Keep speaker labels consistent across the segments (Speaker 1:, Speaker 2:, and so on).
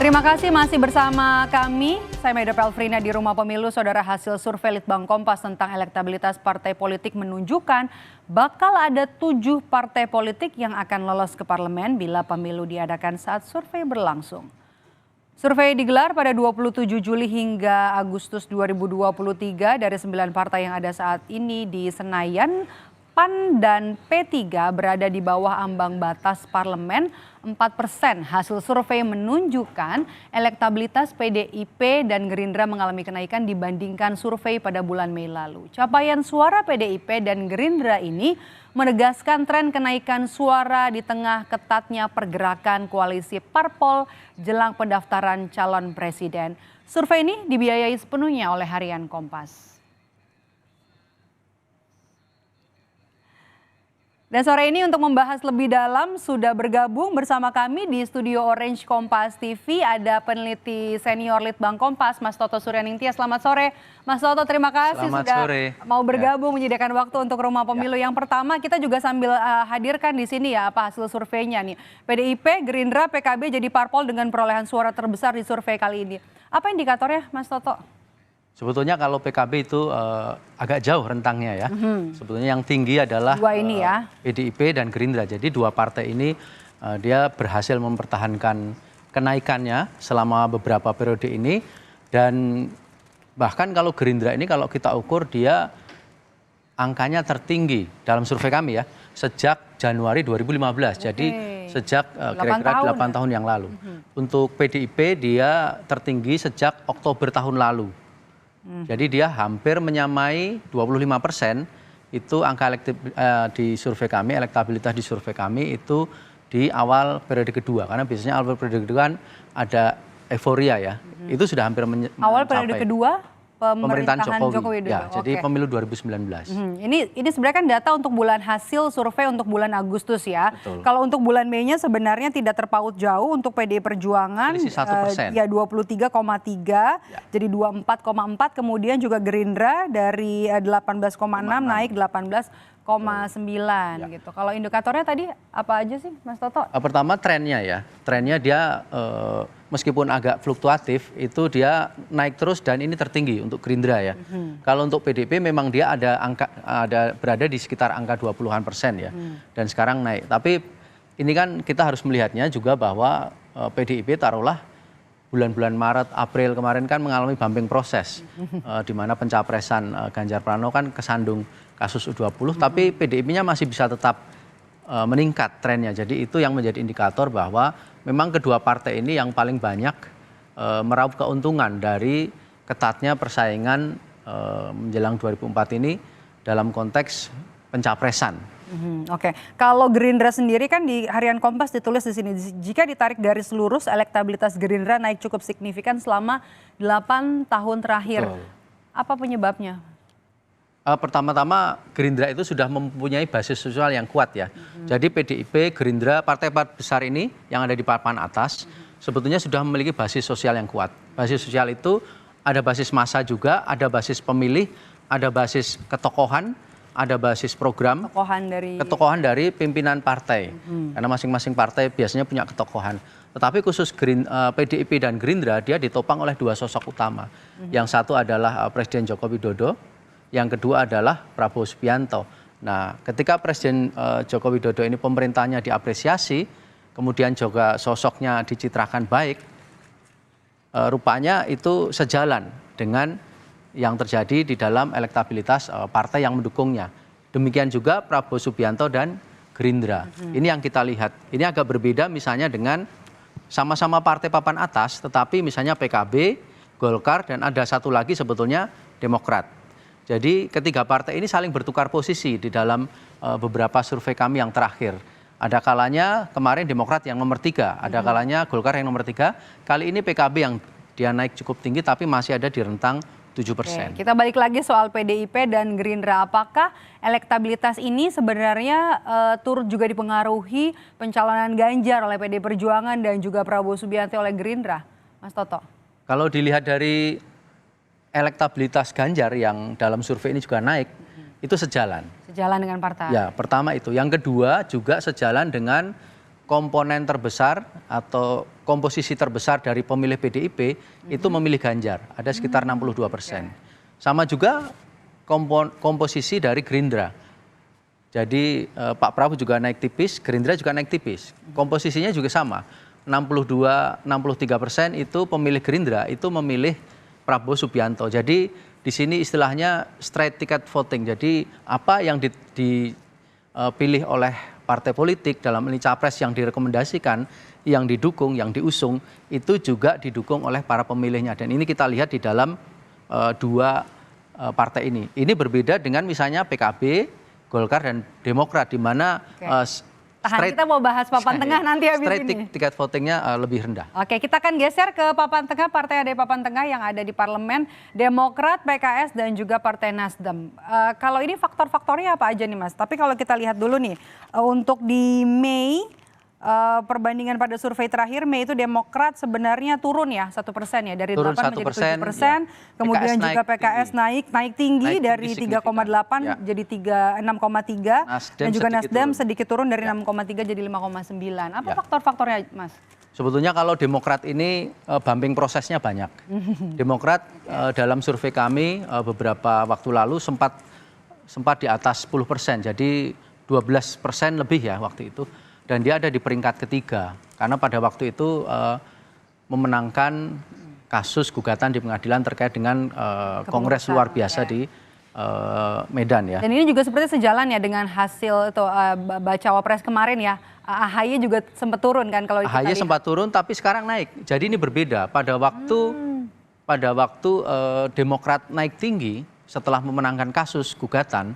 Speaker 1: Terima kasih masih bersama kami. Saya Maida Pelfrina di Rumah Pemilu. Saudara, hasil survei Litbang Kompas tentang elektabilitas partai politik menunjukkan bakal ada 7 partai politik yang akan lolos ke parlemen bila pemilu diadakan saat survei berlangsung. Survei digelar pada 27 Juli hingga Agustus 2023 dari 9 partai yang ada saat ini di Senayan. PAN dan P3 berada di bawah ambang batas parlemen 4%. Hasil survei menunjukkan elektabilitas PDIP dan Gerindra mengalami kenaikan dibandingkan survei pada bulan Mei lalu. Capaian suara PDIP dan Gerindra ini menegaskan tren kenaikan suara di tengah ketatnya pergerakan koalisi parpol jelang pendaftaran calon presiden. Survei ini dibiayai sepenuhnya oleh Harian Kompas. Dan sore ini untuk membahas lebih dalam sudah bergabung bersama kami di studio Orange Kompas TV ada peneliti senior Litbang Kompas Mas Toto Suryaningtyas. Selamat sore Mas Toto, terima kasih sudah mau bergabung menyediakan waktu untuk Rumah Pemilu. Yang pertama kita juga sambil hadirkan di sini ya apa hasil surveinya nih. PDIP, Gerindra, PKB jadi parpol dengan perolehan suara terbesar di survei kali ini. Apa indikatornya Mas Toto?
Speaker 2: Sebetulnya kalau PKB itu agak jauh rentangnya ya. Sebetulnya yang tinggi adalah PDIP dan Gerindra. Jadi dua partai ini dia berhasil mempertahankan kenaikannya selama beberapa periode ini. Dan bahkan kalau Gerindra ini kalau kita ukur dia angkanya tertinggi dalam survei kami ya. Sejak Januari 2015. Jadi sejak kira-kira 8 tahun yang lalu. Untuk PDIP dia tertinggi sejak Oktober tahun lalu. Jadi dia hampir menyamai 25% itu angka di survei kami, elektabilitas di survei kami itu di awal periode kedua. Karena biasanya awal periode kedua kan ada euforia ya, itu sudah hampir mencapai.
Speaker 1: Awal periode kedua
Speaker 2: pemerintahan Jokowi.
Speaker 1: Ya,
Speaker 2: jadi pemilu 2019.
Speaker 1: Ini sebenarnya kan data untuk bulan hasil survei untuk bulan Agustus ya.
Speaker 2: Betul.
Speaker 1: Kalau untuk bulan Mei-nya sebenarnya tidak terpaut jauh untuk PDI Perjuangan.
Speaker 2: Selisih 1%.
Speaker 1: Ya 23,3 jadi 24,4. Kemudian juga Gerindra dari 18,6 naik 18,9 gitu. Kalau indikatornya tadi apa aja sih Mas Toto?
Speaker 2: Pertama trennya ya. Trennya dia meskipun agak fluktuatif itu dia naik terus dan ini tertinggi untuk Gerindra ya. Kalau untuk PDIP memang dia berada di sekitar angka 20-an% ya. Dan sekarang naik. Tapi ini kan kita harus melihatnya juga bahwa PDIP taruhlah bulan-bulan Maret, April kemarin kan mengalami bumping proses. Di mana pencapresan Ganjar Pranowo kan kesandung kasus U20, tapi PDIP-nya masih bisa tetap meningkat trennya. Jadi itu yang menjadi indikator bahwa memang kedua partai ini yang paling banyak meraup keuntungan dari ketatnya persaingan menjelang 2004 ini dalam konteks pencapresan.
Speaker 1: Oke, kalau Gerindra sendiri kan di Harian Kompas ditulis di sini, jika ditarik garis lurus elektabilitas Gerindra naik cukup signifikan selama 8 tahun terakhir.
Speaker 2: Betul.
Speaker 1: Apa penyebabnya?
Speaker 2: Pertama-tama Gerindra itu sudah mempunyai basis sosial yang kuat ya. Jadi PDIP, Gerindra, partai besar ini yang ada di papan atas sebetulnya sudah memiliki basis sosial yang kuat. Basis sosial itu ada basis massa juga, ada basis pemilih, ada basis ketokohan, ada basis program, ketokohan dari pimpinan partai. Karena masing-masing partai biasanya punya ketokohan. Tetapi khusus PDIP dan Gerindra dia ditopang oleh dua sosok utama. Yang satu adalah Presiden Joko Widodo, yang kedua adalah Prabowo Subianto. Nah, ketika Presiden Joko Widodo ini pemerintahnya diapresiasi, kemudian juga sosoknya dicitrakan baik, rupanya itu sejalan dengan yang terjadi di dalam elektabilitas partai yang mendukungnya. Demikian juga Prabowo Subianto dan Gerindra. Ini yang kita lihat. Ini agak berbeda misalnya dengan sama-sama partai papan atas, tetapi misalnya PKB, Golkar, dan ada satu lagi sebetulnya Demokrat. Jadi ketiga partai ini saling bertukar posisi di dalam beberapa survei kami yang terakhir. Ada kalanya kemarin Demokrat yang nomor 3, ada kalanya Golkar yang nomor 3. Kali ini PKB yang dia naik cukup tinggi tapi masih ada di rentang 7%.
Speaker 1: Kita balik lagi soal PDIP dan Gerindra. Apakah elektabilitas ini sebenarnya turut juga dipengaruhi pencalonan Ganjar oleh PDI Perjuangan dan juga Prabowo Subianto oleh Gerindra? Mas Toto.
Speaker 2: Kalau dilihat dari elektabilitas Ganjar yang dalam survei ini juga naik, itu sejalan.
Speaker 1: Sejalan dengan partai.
Speaker 2: Ya, pertama itu. Yang kedua juga sejalan dengan komponen terbesar atau komposisi terbesar dari pemilih PDIP itu memilih Ganjar, ada sekitar 62%. Sama juga komposisi dari Gerindra. Jadi Pak Prabowo juga naik tipis, Gerindra juga naik tipis. Komposisinya juga sama, 62-63% itu pemilih Gerindra, itu memilih Prabowo Subianto. Jadi di sini istilahnya straight ticket voting. Jadi apa yang dipilih oleh partai politik dalam ini capres yang direkomendasikan, yang didukung, yang diusung, itu juga didukung oleh para pemilihnya. Dan ini kita lihat di dalam dua partai ini. Ini berbeda dengan misalnya PKB, Golkar dan Demokrat, di mana
Speaker 1: kita mau bahas papan tengah nanti habis ini.
Speaker 2: Straight ticket votingnya lebih rendah.
Speaker 1: Oke, kita akan geser ke papan tengah, partai ada di papan tengah yang ada di parlemen, Demokrat, PKS, dan juga Partai Nasdem. Kalau ini faktor-faktornya apa aja nih Mas? Tapi kalau kita lihat dulu nih, untuk di Mei, perbandingan pada survei terakhir Mei itu Demokrat sebenarnya turun ya 1% ya, dari 8 menjadi 7%. Ya. Kemudian juga PKS naik tinggi dari 3,8 jadi 6,3 dan juga Nasdem sedikit turun dari 6,3 jadi 5,9. Apa faktor-faktornya Mas?
Speaker 2: Sebetulnya kalau Demokrat ini bumping prosesnya banyak. Demokrat dalam survei kami beberapa waktu lalu sempat di atas 10%, jadi 12% lebih ya waktu itu. Dan dia ada di peringkat ketiga, karena pada waktu itu memenangkan kasus gugatan di pengadilan terkait dengan kongres luar biasa di Medan ya. Dan
Speaker 1: ini juga seperti sejalan ya dengan hasil itu bacawa pres kemarin ya. AHY juga sempat turun kan kalau kita
Speaker 2: AHY sempat turun tapi sekarang naik. Jadi ini berbeda. Pada waktu Demokrat naik tinggi setelah memenangkan kasus gugatan,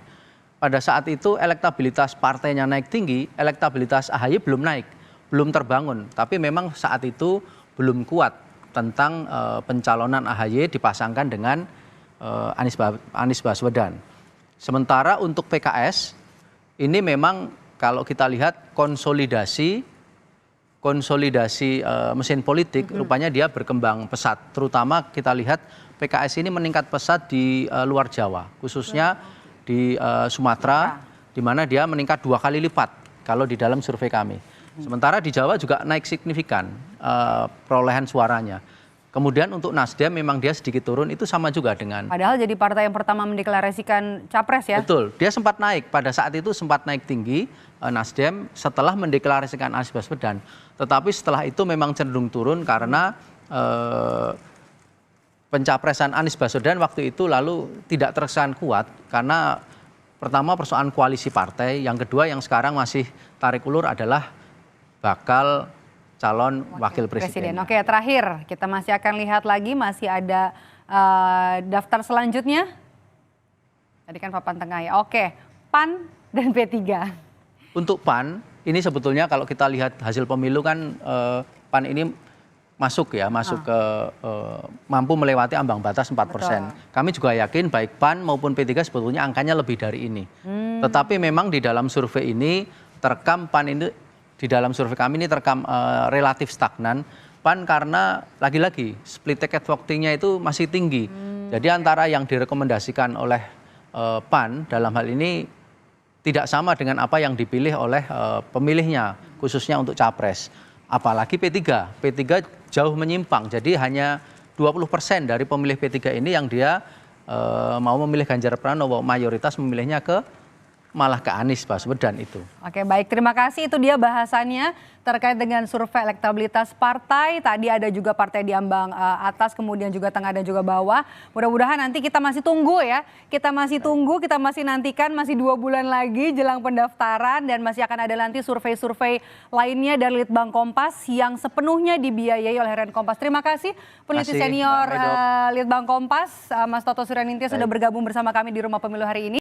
Speaker 2: pada saat itu elektabilitas partainya naik tinggi, elektabilitas AHY belum naik, belum terbangun. Tapi memang saat itu belum kuat tentang pencalonan AHY dipasangkan dengan Anies Baswedan. Sementara untuk PKS, ini memang kalau kita lihat konsolidasi mesin politik, rupanya dia berkembang pesat. Terutama kita lihat PKS ini meningkat pesat di luar Jawa, khususnya di Sumatera, di mana dia meningkat 2 kali lipat kalau di dalam survei kami. Sementara di Jawa juga naik signifikan perolehan suaranya. Kemudian untuk Nasdem memang dia sedikit turun, itu sama juga dengan.
Speaker 1: Padahal jadi partai yang pertama mendeklarasikan capres ya?
Speaker 2: Betul, dia sempat naik, pada saat itu sempat naik tinggi Nasdem setelah mendeklarasikan Anies Baswedan. Tetapi setelah itu memang cenderung turun karena pencapresan Anies Baswedan waktu itu lalu tidak terkesan kuat karena pertama persoalan koalisi partai, yang kedua yang sekarang masih tarik ulur adalah bakal calon wakil presiden.
Speaker 1: Oke, terakhir kita masih akan lihat lagi, masih ada daftar selanjutnya. Tadi kan papan tengah ya. Oke, PAN dan P3.
Speaker 2: Untuk PAN ini sebetulnya kalau kita lihat hasil pemilu kan PAN ini masuk ke mampu melewati ambang batas 4%. Betul. Kami juga yakin baik PAN maupun P3 sebetulnya angkanya lebih dari ini. Tetapi memang di dalam survei ini terekam PAN ini, di dalam survei kami ini terekam relatif stagnan. PAN karena lagi-lagi split ticket votingnya itu masih tinggi. Jadi antara yang direkomendasikan oleh PAN dalam hal ini tidak sama dengan apa yang dipilih oleh pemilihnya, khususnya untuk capres. Apalagi P3 jauh menyimpang, jadi hanya 20% dari pemilih P3 ini yang dia mau memilih Ganjar Pranowo, mayoritas memilihnya malah ke Anies Baswedan itu.
Speaker 1: Oke, baik, terima kasih, itu dia bahasannya terkait dengan survei elektabilitas partai. Tadi ada juga partai di ambang atas, kemudian juga tengah dan juga bawah. Mudah-mudahan nanti kita masih tunggu ya, kita masih nantikan, masih 2 bulan lagi jelang pendaftaran, dan masih akan ada nanti survei-survei lainnya dari Litbang Kompas yang sepenuhnya dibiayai oleh Harian Kompas. Terima kasih peneliti senior Litbang Kompas, Mas Toto Suryanintya sudah bergabung bersama kami di Rumah Pemilu hari ini.